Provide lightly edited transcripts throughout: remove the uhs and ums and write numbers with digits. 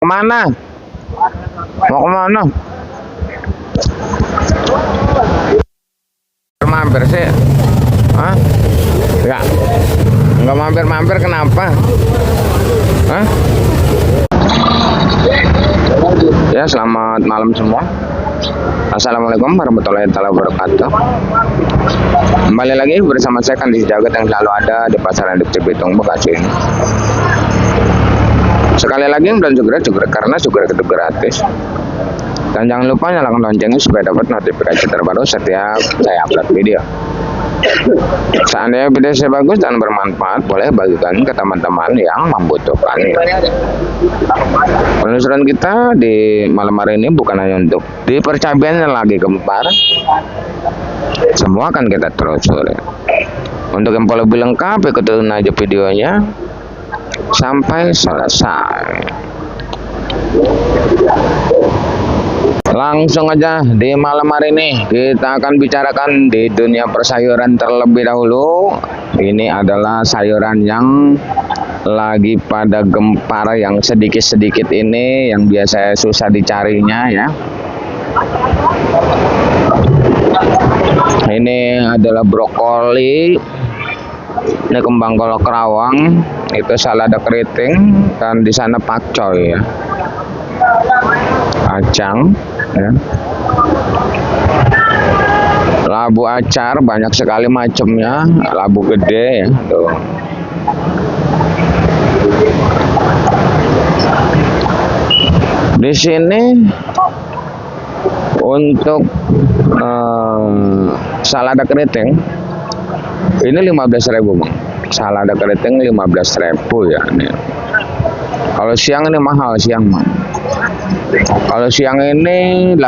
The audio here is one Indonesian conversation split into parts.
kemana? Mau kemana? Mampir sih? Hah? Enggak mampir kenapa? Hah? Ya, selamat malam semua. Assalamualaikum warahmatullahi wabarakatuh. Kembali lagi bersama saya Kandi Jagat yang selalu ada di Pasar Induk Cibitung, Bekasi. Sekali lagi dan juga karena juga itu gratis. Dan jangan lupa nyalakan loncengnya supaya dapat notifikasi terbaru setiap saya upload video. Seandainya video saya bagus dan bermanfaat, boleh bagikan ke teman-teman yang membutuhkan. Penelusuran kita di malam hari ini bukan hanya untuk di percabian yang lagi gempar, semua akan kita telusuri. Untuk info lebih lengkap, ikutin aja videonya sampai selesai. Langsung aja di malam hari ini kita akan bicarakan di dunia persayuran terlebih dahulu. Ini adalah sayuran yang lagi pada gempar, yang sedikit-sedikit ini yang biasa susah dicarinya ya. Ini adalah brokoli, ini kembang kolok kerawang, itu salada keriting, dan di sana pakcoy ya. Kacang ya. Labu acar banyak sekali macamnya, labu gede ya tuh. Di sini untuk salada keriting ini 15.000 Bang. Salada keriting 15.000 ya ini. Kalau siang ini mahal siang Bang. Kalau siang ini 18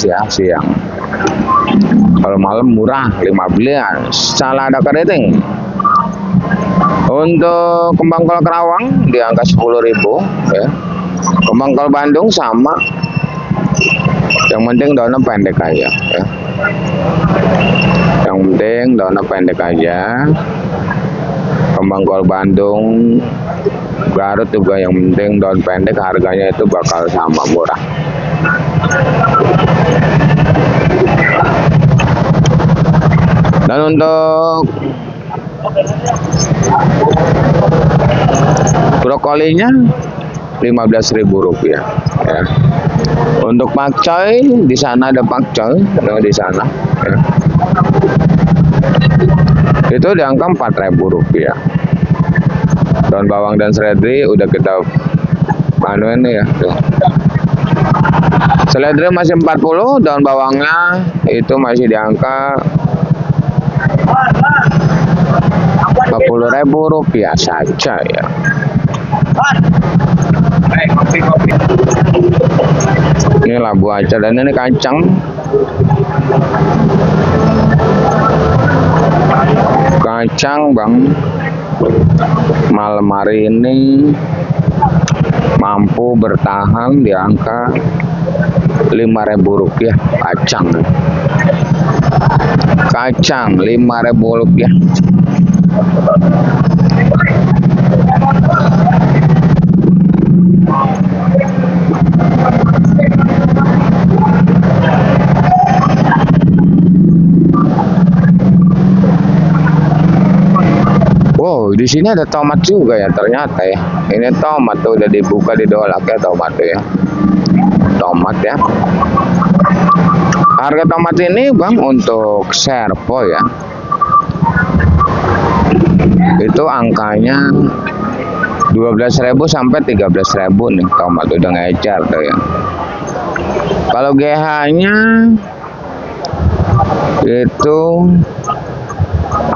ya siang. Kalau malam murah 15. Salada keriting. Untuk kembang kol kerawang di angka 10.000 ya. Kembang kol Bandung sama. Yang penting daunnya pendek aja ya. Yang penting daunnya pendek aja. Kembang kol Bandung Garut juga yang penting daun pendek, harganya itu bakal sama murah. Dan untuk brokolinya 15.000 rupiah ya. Untuk pakcoy di sana ada pakcoy di sana ya. Itu di angka 4.000 rupiah. Daun bawang dan seledri udah kita panuin ya tuh. Seledri masih 40, daun bawangnya itu masih di angka 40.000 rupiah saja ya. Ini labu acar dan ini kacang. Kacang Bang, malam hari ini mampu bertahan di angka 5.000 rupiah kacang. Kacang 5.000 rupiah. Wow, di sini ada tomat juga ya ternyata ya. Ini tomat tuh udah dibuka di dolak ya tomat tuh ya. Tomat ya. Harga tomat ini Bang untuk servo ya. Itu angkanya 12.000 sampai 13.000 nih tomat udah ngejar tuh ya. Kalau GH-nya itu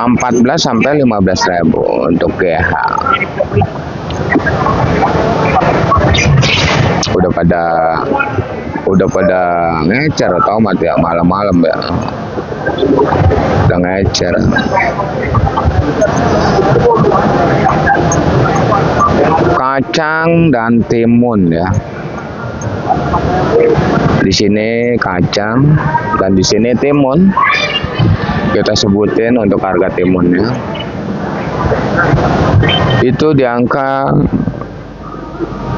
14 sampai 15.000 untuk GH. Udah pada ngecer tomat ya malam-malam ya. Udah ngecer. Kacang dan timun ya. Di sini kacang dan di sini timun. Kita sebutin untuk harga timunnya. Itu di angka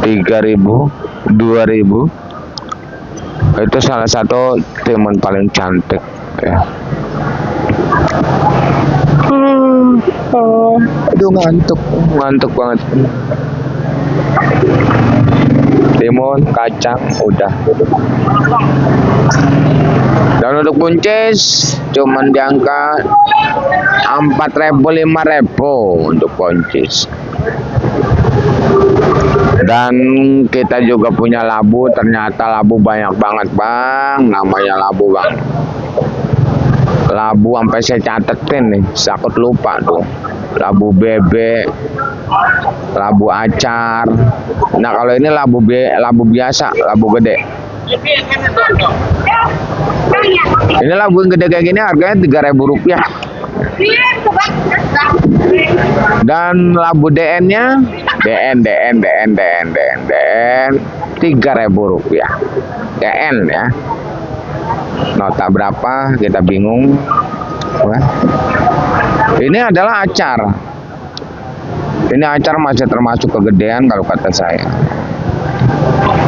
3.000, 2.000. Itu salah satu timun paling cantik ya. Aduh, ngantuk banget. Timun, kacang, udah. Dan untuk buncis cuman di angka 4.000, 5.000 untuk buncis. Dan kita juga punya labu, ternyata labu banyak banget bang, namanya labu bang. Labu sampai saya catetin nih, takut lupa tuh. Labu bebek, labu acar. Nah kalau ini labu biasa, labu gede. Ini labu yang gede kayak gini harganya Rp3.000. Dan labu DN-nya DN Rp3.000. DN ya. Nota berapa kita bingung. Ini adalah acar. Ini acar masih termasuk kegedean kalau kata saya.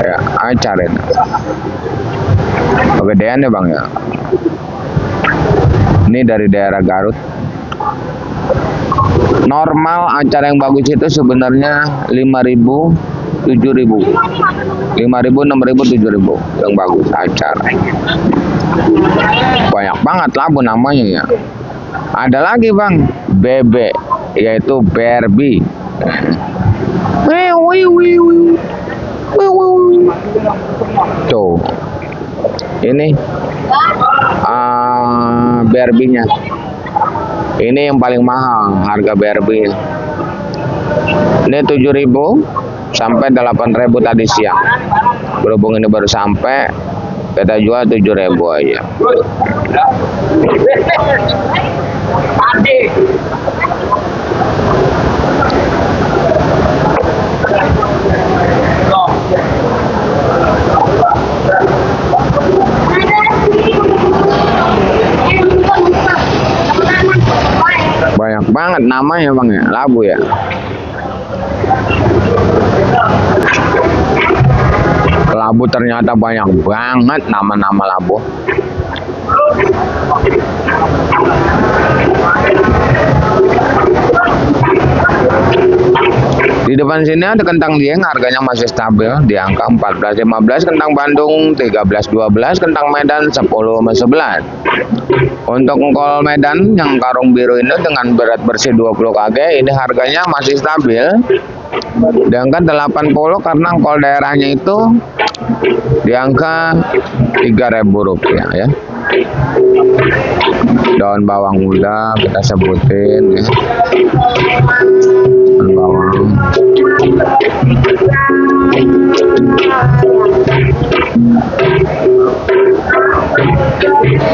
Ya, acar ini. Kegedean ya bang ya. Ini dari daerah Garut. Normal acar yang bagus itu sebenarnya 5.000, 7.000. 5.000, 6.000, 7.000 yang bagus acar. Banyak banget labu namanya ya. Ada lagi bang, bebek, yaitu Barbie. Tuh, ini Barbie-nya. Ini yang paling mahal harga Barbie. Ini 7.000 sampai 8.000 tadi siang. Berhubung ini baru sampai, kita jual 7.000 aja. Banyak banget namanya bang ya, labu ya. Labu ternyata banyak banget nama-nama labu. Di depan sini ada kentang dieng, harganya masih stabil di angka 14.15, kentang Bandung 13.12, kentang Medan 10.11. Untuk engkol Medan yang karung biru ini dengan berat bersih 20 kg, ini harganya masih stabil di angka 80 karena engkol daerahnya itu di angka Rp3.000 ya. Daun bawang muda kita sebutin ya. Daun bawang.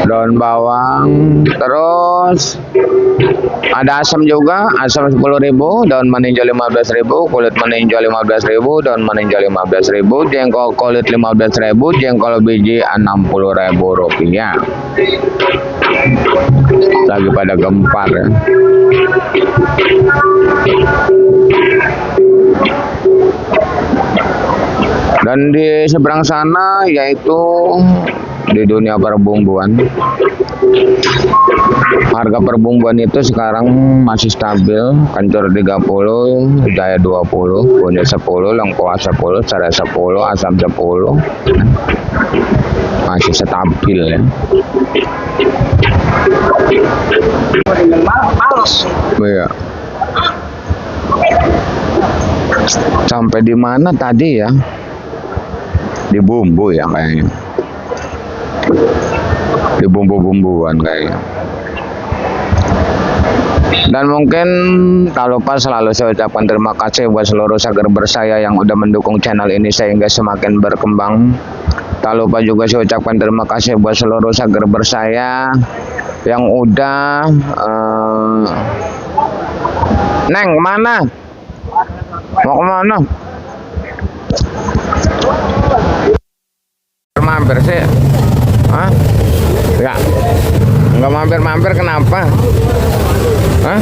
Daun bawang, terus ada asam juga, asam 10.000, daun meninjau 15.000, kulit meninjau 15.000, daun meninjau 15.000, jengkol kulit 15.000, jengkol biji Rp60.000. Lagi pada gempar ya. Dan di seberang sana yaitu di dunia perbumbuan, harga perbumbuan itu sekarang masih stabil. Kencur 30, jaya 20, kunyit 10, lengkuas 10, serai 10, asam 10, masih stabil ya. Iya. Sampai di mana tadi ya? Di bumbu ya kayaknya. Di bumbu-bumbuan kayaknya. Dan mungkin tak lupa selalu saya ucapkan terima kasih buat seluruh subscriber saya yang udah mendukung channel ini sehingga semakin berkembang. Tak lupa juga saya ucapkan terima kasih buat seluruh subscriber saya yang udah Neng kemana? Mau kemana? Mampir sih? Hah? Ya, nggak mampir-mampir kenapa? Hah?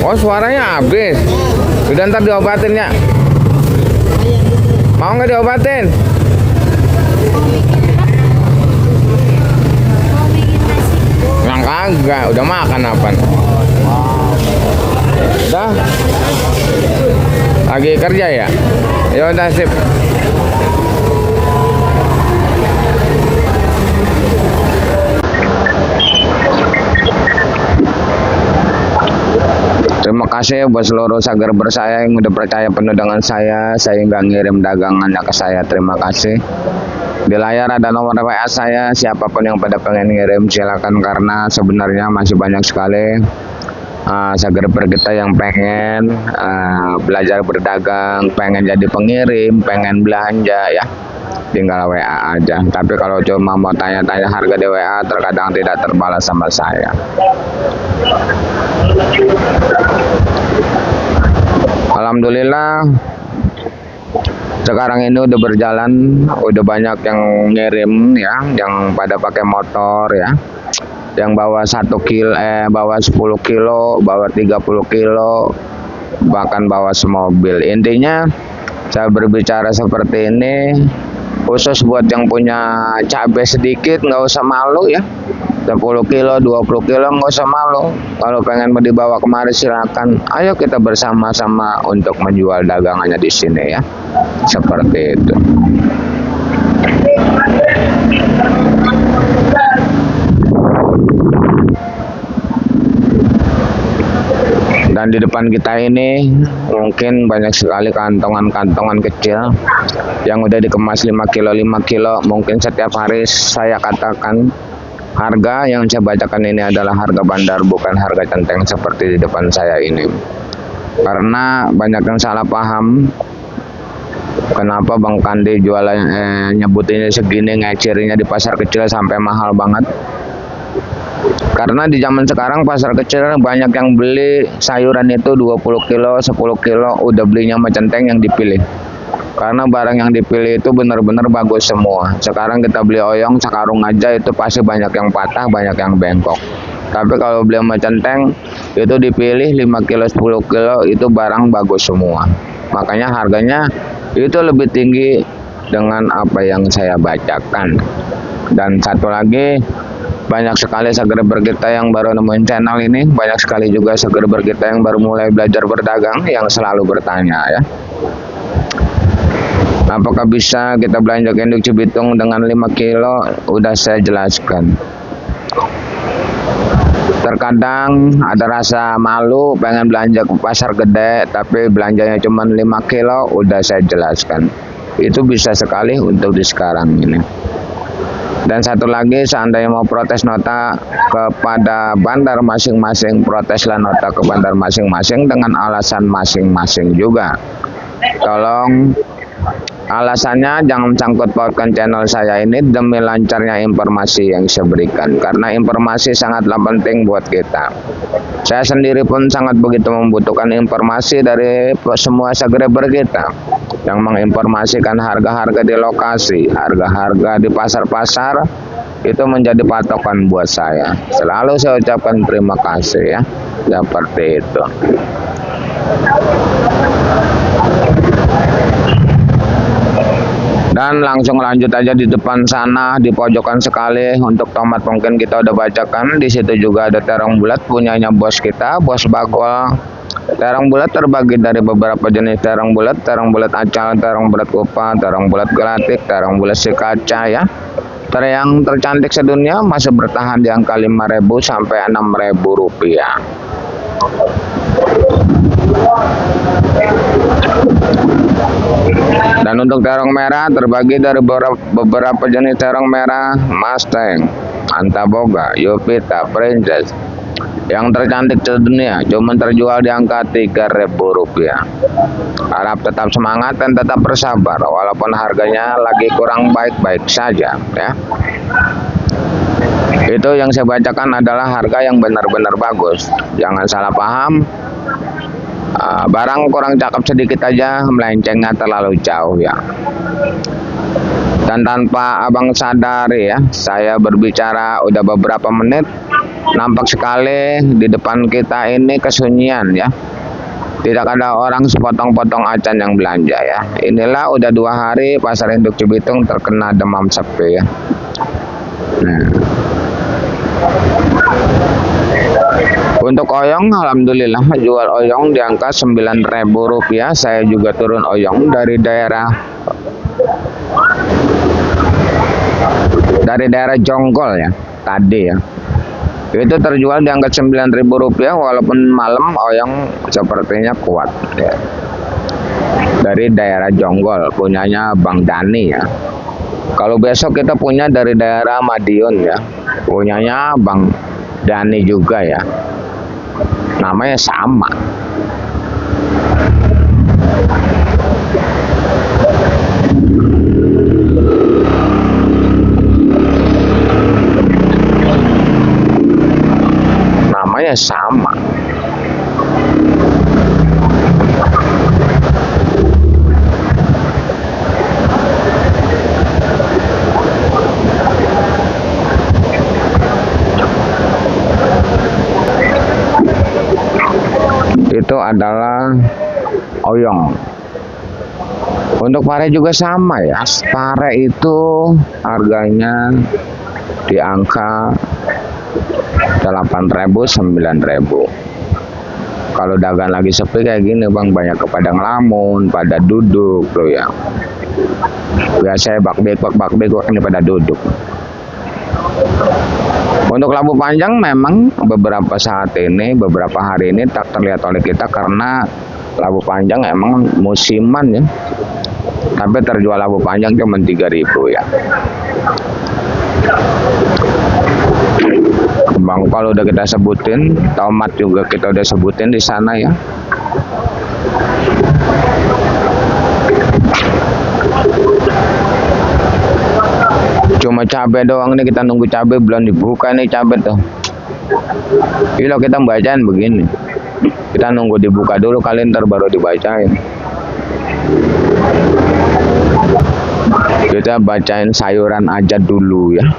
Oh suaranya habis. Udah Udah ntar diobatin ya. Mau nggak diobatin? Yang kagak, udah makan apa? Udah? Lagi kerja ya? Ya udah sip. Terima kasih buat seluruh subscriber saya yang udah percaya penuh dengan saya sehingga ngirim dagangannya ke saya. Terima kasih. Di layar ada nomor WA saya, siapapun yang pada pengen ngirim silakan, karena sebenarnya masih banyak sekali subscriber kita yang pengen belajar berdagang, pengen jadi pengirim, pengen belanja ya. Tinggal WA aja. Tapi kalau cuma mau tanya-tanya harga di WA terkadang tidak terbalas sama saya. Alhamdulillah sekarang ini udah berjalan, udah banyak yang ngirim ya, yang pada pakai motor ya, yang bawa 1 kilo, bawa 10 kilo, bawa 30 kilo, bahkan bawa semobil. Intinya saya berbicara seperti ini khusus buat yang punya cabai sedikit, nggak usah malu ya. 10 kilo, 20 kilo nggak usah malu. Kalau pengen mau dibawa kemari silakan. Ayo kita bersama-sama untuk menjual dagangannya di sini ya. Seperti itu. Dan di depan kita ini mungkin banyak sekali kantongan-kantongan kecil yang udah dikemas 5 kilo 5 kilo. Mungkin setiap hari saya katakan harga yang saya bacakan ini adalah harga bandar, bukan harga centeng seperti di depan saya ini. Karena banyak yang salah paham. Kenapa Bang Kandi jualan nyebutinnya segini, ngecirinya di pasar kecil sampai mahal banget? Karena di zaman sekarang pasar kecil banyak yang beli sayuran itu 20 kilo, 10 kilo udah belinya sama centeng yang dipilih. Karena barang yang dipilih itu benar-benar bagus semua. Sekarang kita beli oyong sekarung aja itu pasti banyak yang patah, banyak yang bengkok. Tapi kalau beli sama centeng itu dipilih 5 kilo, 10 kilo itu barang bagus semua. Makanya harganya itu lebih tinggi dengan apa yang saya bacakan. Dan satu lagi, banyak sekali subscriber kita yang baru nemuin channel ini, banyak sekali juga subscriber kita yang baru mulai belajar berdagang yang selalu bertanya ya, apakah bisa kita belanja ke induk Cibitung dengan 5 kilo? Udah saya jelaskan. Terkadang ada rasa malu pengen belanja ke pasar gede tapi belanjanya cuma 5 kilo, udah saya jelaskan. Itu bisa sekali untuk di sekarang ini. Dan satu lagi, seandainya mau protes nota kepada bandar masing-masing, proteslah nota ke bandar masing-masing dengan alasan masing-masing juga. Tolong alasannya jangan sangkut pautkan channel saya ini demi lancarnya informasi yang saya berikan, karena informasi sangatlah penting buat kita. Saya sendiri pun sangat begitu membutuhkan informasi dari semua subscriber kita yang menginformasikan harga-harga di lokasi, harga-harga di pasar-pasar. Itu menjadi patokan buat saya. Selalu saya ucapkan terima kasih ya, seperti itu. Dan langsung lanjut aja di depan sana, di pojokan sekali untuk tomat mungkin kita udah bacakan. Di situ juga ada terong bulat punyanya bos kita, Bos Bagol. Terong bulat terbagi dari beberapa jenis terong bulat acal, terong bulat kupa, terong bulat gelatik, terong bulat si kaca ya. Yang tercantik sedunia masih bertahan di angka 5.000 sampai 6.000 rupiah. Dan untuk terong merah terbagi dari beberapa jenis terong merah, Mustang, Antaboga, Yupita, Princess. Yang tercantik sedunia cuma terjual di angka 3.000 rupiah. Harap tetap semangat dan tetap bersabar walaupun harganya lagi kurang baik-baik saja ya. Itu yang saya bacakan adalah harga yang benar-benar bagus. Jangan salah paham. Barang kurang cakep sedikit aja melencengnya terlalu jauh ya. Dan tanpa abang sadari ya, saya berbicara udah beberapa menit, nampak sekali di depan kita ini kesunyian ya. Tidak ada orang sepotong-potong acan yang belanja ya. Inilah udah 2 hari pasar induk Cibitung terkena demam sepi ya. Nah. Untuk oyong, alhamdulillah jual oyong di angka Rp9.000. Saya juga turun oyong dari daerah Jonggol ya tadi ya. Itu terjual di angka Rp9.000 walaupun malam oyong sepertinya kuat ya. Dari daerah Jonggol punyanya Bang Dani ya. Kalau besok kita punya dari daerah Madiun ya, punyanya Bang Dani juga ya. Namanya sama. Namanya sama. Itu adalah oyong. Untuk pare juga sama ya. Pare itu harganya di angka 8.000 9.000. Kalau dagang lagi sepi kayak gini Bang, banyak ke Padang Lamun, pada duduk tuh ya. Biasanya bak-bekok ini pada duduk. Untuk labu panjang memang beberapa hari ini tak terlihat oleh kita karena labu panjang emang musiman ya. Tapi terjual labu panjang cuma 3.000 ya. Bang Pal udah kita sebutin, tomat juga kita udah sebutin di sana ya. Cuma cabai doang nih, kita nunggu cabai belum dibuka nih cabai tuh. Ini loh kita bacain begini. Kita nunggu dibuka dulu kali ntar baru dibacain. Kita bacain sayuran aja dulu ya.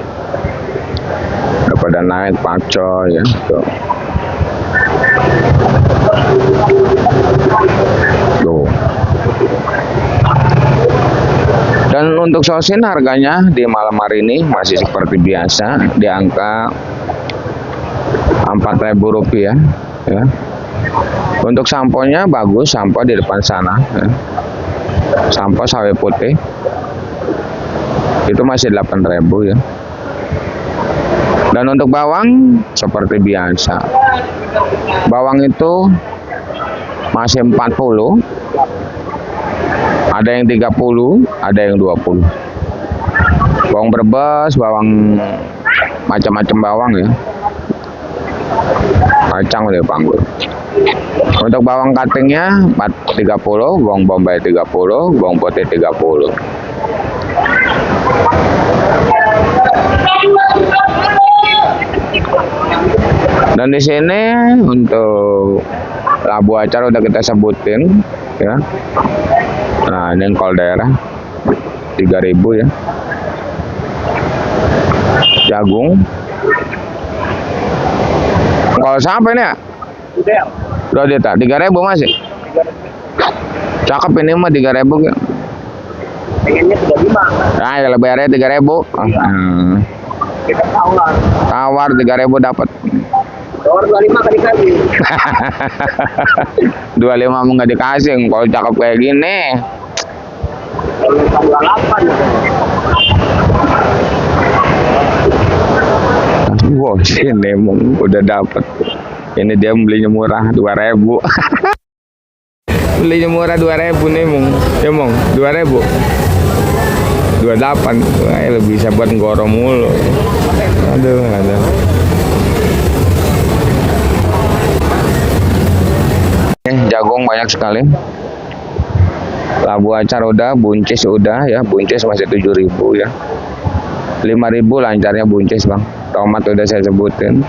Daripada naik pakcoy ya. Tuh. Tuh. Dan untuk sosin harganya di malam hari ini masih seperti biasa di angka Rp4.000 ya. Untuk samponya bagus, sampo di depan sana ya. Sampo sawi putih itu masih 8.000 ya. Dan untuk bawang seperti biasa. Bawang itu masih 40. Ada yang 30, ada yang 20. Bawang brebes, bawang macam-macam bawang ya. Kacang udah panggul. Untuk bawang cuttingnya 30, bawang bombay 30, bawang putih 30. Dan di sini untuk labu acar udah kita sebutin ya. Nah ini kol daerah 3.000 ya. Jagung. Kalau siapa ini ya? Udah dia tak 3.000 masih. Cakep ini mah 3.000 ya. Pengennya 35. Nah kalau bayarnya 3.000. Kita tawar 3.000 dapat. Tawar 25 kan dikasih. 25 mau nggak dikasih kalau cakep kayak gini. 28. Wow, sini udah dapat. Ini dia belinya murah 2.000. Belinya murah 2.000 nih mung. Ya mung 2.000. 28. Wah, lebih bisa buat ngorong mulu. Aduh, ada. Jagung banyak sekali. Labu acar udah, buncis udah ya. Buncis masih 7.000 ya. 5.000 lancarnya buncis bang. Tomat udah saya sebutin.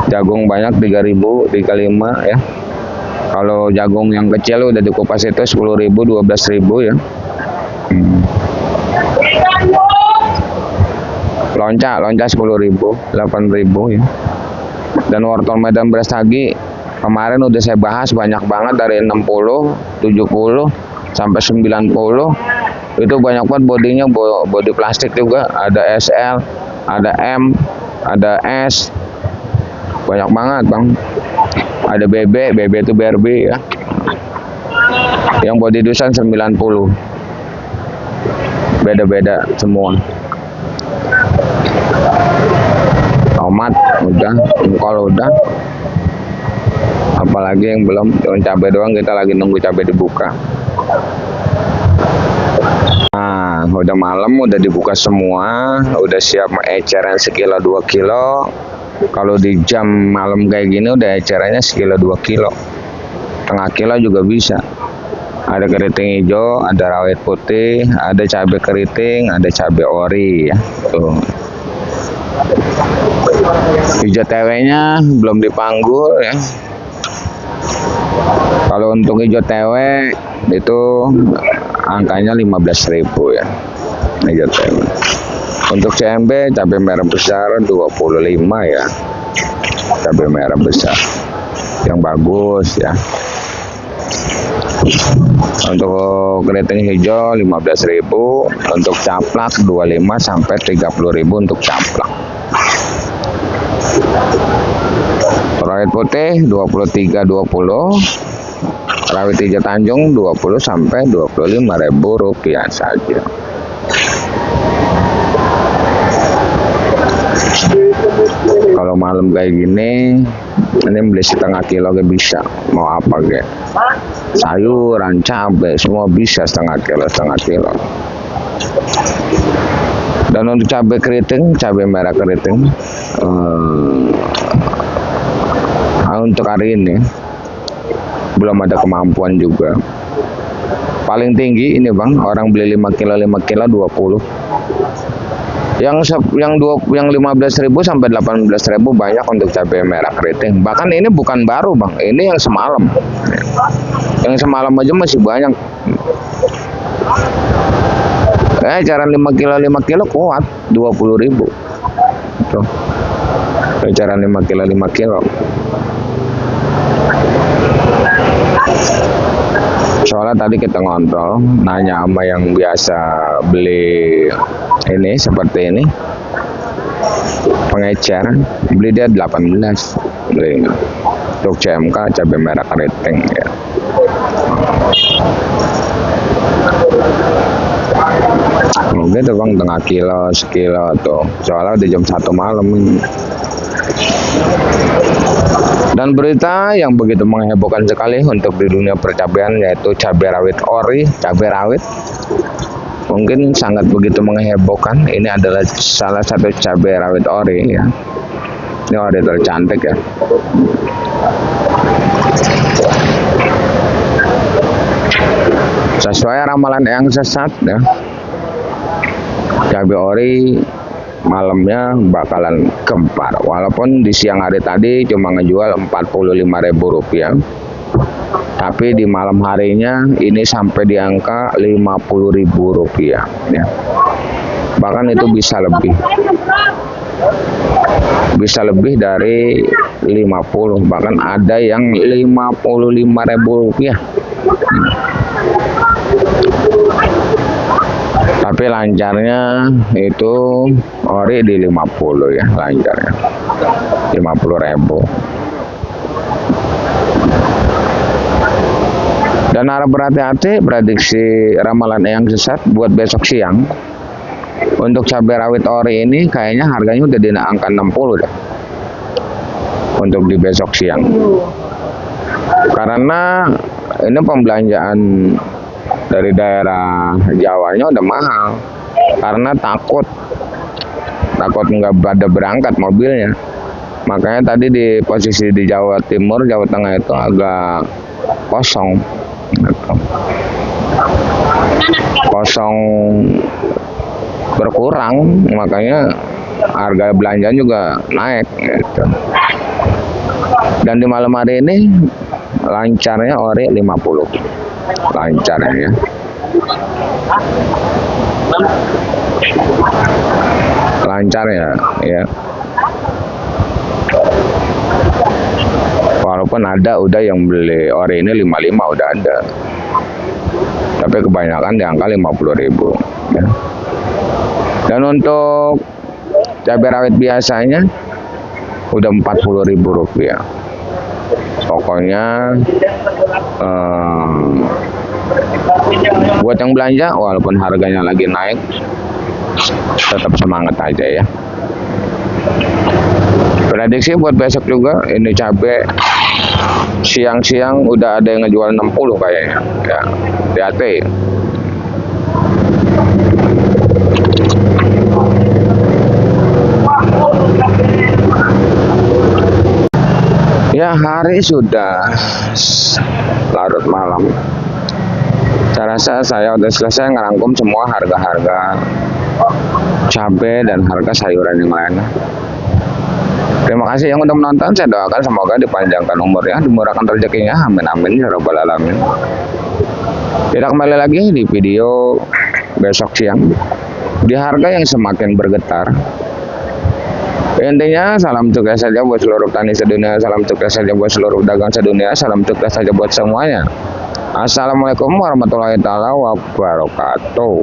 Jagung banyak 3.000, 35 ya. Kalau jagung yang kecil udah dikupas itu 10.000, 12.000 ya. Lonca 10.000, 8.000 ya. Dan wortel Medan beras tagi Kemarin udah saya bahas banyak banget dari 60, 70 sampai 90. Itu banyak banget bodinya, body plastik juga. Ada SL, ada M, ada S. Banyak banget, Bang. Ada BB itu BRB ya. Yang body Dusan 90. Beda-beda semua. Tomat udah, engkol udah. Apalagi yang belum, cuma cabai doang, kita lagi nunggu cabai dibuka. Nah, udah malam, udah dibuka semua, udah siap eceran sekilo 2 kilo. Kalau di jam malam kayak gini udah ecerannya sekilo 2 kilo. Setengah kilo juga bisa. Ada keriting hijau, ada rawit putih, ada cabai keriting, ada cabai ori ya. Tuh. Hijau tewenya belum dipanggul ya. Kalau untuk hijau tewe itu angkanya 15.000 ya, hijau tewe. Untuk CMB cabai merah besar 25 ya, cabai merah besar yang bagus ya. Untuk keriting hijau 15.000, untuk caplak 25 sampai 30.000 untuk caplak. Rawit putih 23.20, rawit hijau Tanjung 20 sampai 25.000 rupiah saja. Kalau malam kayak gini, ini beli setengah kilo ke bisa. Mau apa ke? Sayuran, cabai, semua bisa setengah kilo. Dan untuk cabai keriting, cabai merah keriting, untuk hari ini belum ada kemampuan juga. Paling tinggi ini Bang, orang beli 5 kilo 20. Yang 15.000 sampai 18.000 banyak untuk cabai merah keriting. Bahkan ini bukan baru Bang, ini yang semalam. Yang semalam aja masih banyak. Eceran 5 kilo kuat 20.000. Tuh. Eceran 5 kilo. Soalnya tadi kita ngontrol, nanya sama yang biasa beli ini seperti ini, pengecer, beli dia 18 beli untuk CMK cabai merah keriting ya. Gitu Bang, tengah kilo, sekilo tuh. Soalnya udah jam 1 malam ini. Dan berita yang begitu menghebohkan sekali untuk di dunia percabean, yaitu cabai rawit ori, cabai rawit. Mungkin sangat begitu menghebohkan. Ini adalah salah satu cabai rawit ori ya. Ini ori tercantik ya. Sesuai ramalan yang sesat ya, cabai ori malamnya bakalan gempar. Walaupun di siang hari tadi cuma ngejual 45.000 rupiah, tapi di malam harinya ini sampai di angka 50.000 rupiah ya. Bahkan itu bisa lebih dari 50, bahkan ada yang 55.000 rupiah. Tapi lancarnya itu ori di 50 ya, lancarnya 50.000. Dan harap berhati-hati prediksi ramalan yang sesat buat besok siang. Untuk cabai rawit ori ini kayaknya harganya udah di angka 60 dah. Untuk di besok siang. Karena ini pembelanjaan dari daerah Jawanya udah mahal, karena takut nggak ada berangkat mobilnya. Makanya tadi di posisi di Jawa Timur, Jawa Tengah itu agak kosong gitu. Kosong berkurang, makanya harga belanjaan juga naik gitu. Dan di malam hari ini lancarnya ori 50, lancar ya. Lancar ya. Walaupun ada udah yang beli ori ini 55 udah ada. Tapi kebanyakan di angka 50.000 ya. Dan untuk cabai rawit biasanya udah 40.000 rupiah. Pokoknya buat yang belanja walaupun harganya lagi naik tetap semangat aja ya. Prediksi buat besok juga ini cabai siang-siang udah ada yang ngejual 60 kayaknya ya. Hati-hati. Ya, hari sudah larut malam. Saya rasa saya udah selesai ngerangkum semua harga-harga cabai dan harga sayuran yang lainnya. Terima kasih yang udah menonton. Saya doakan semoga dipanjangkan umurnya, dimurahkan rezekinya. Amin amin ya rabbal alamin. Kita kembali lagi di video besok siang di harga yang semakin bergetar. Intinya salam sukses saja buat seluruh petani sedunia, salam sukses saja buat seluruh dagang sedunia, salam sukses saja buat semuanya. Assalamualaikum warahmatullahi taala wabarakatuh.